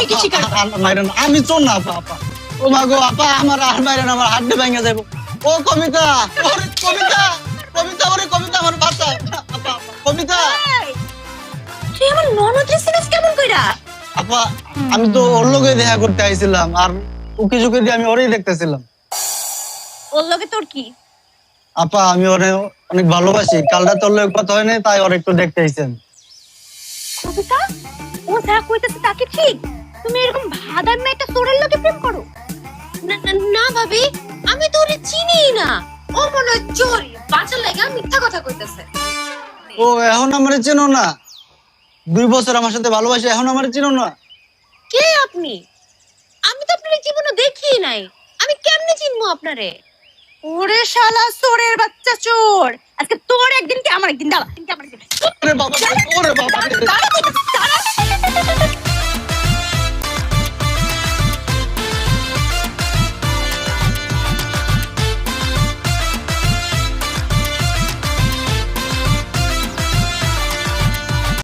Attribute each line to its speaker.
Speaker 1: কি স্বীকার কর।
Speaker 2: মাইরেন আমি চোর না আপা আপা ও মা গো আপা আমার আর মাইরেন আমার হাড্ডি ভেঙে যাবো ও কবিতা ওরে কবিতা কবিতা ওরে কবিতা আমার বাচ্চা আপা আপা কবিতা
Speaker 1: এই, তুই আমার ননদের সিরিয়াস কেমন কইরা?
Speaker 2: আপা আমি তো ওর লগে দেখা করতে আইছিলাম আর উকি ঝুঁকি দিয়ে আমি ওরেই দেখতেছিলাম
Speaker 1: ওর লগে তোর কি?
Speaker 2: আপা আমি ওরে অনেক ভালোবাসি কালটা তোর লগে কথা হয় নাই তাই ওর একটু দেখতে আইছেন
Speaker 1: কবিতা, ও যা কইতেছে তা কি ঠিক? তুমি এরকম ভাদার মেয়েটা চোরের লগে প্রেম করো? না না না ভাবি, আমি তো ওরে চিনিই না। ও মনে হয় চোরই, বাঁচার লাগা মিথ্যা কথা কইতেছে।
Speaker 2: ও এখন আমারে চেনো না 2 বছর আমার সাথে ভালোবাসি এখন আমারে চেনো না
Speaker 1: কে আপনি? আমি তো আপনার জীবনে দেখিই নাই, আমি কেমনে চিনবো আপনারে? ওরে শালা চোরের বাচ্চা চোর, আজকে তোর একদিন কি আমার একদিন, দাঁড়া, আমার একদিন।
Speaker 2: ওরে বাবা ওরে বাবা
Speaker 1: দাঁড়া, দাঁড়া, দাঁড়া,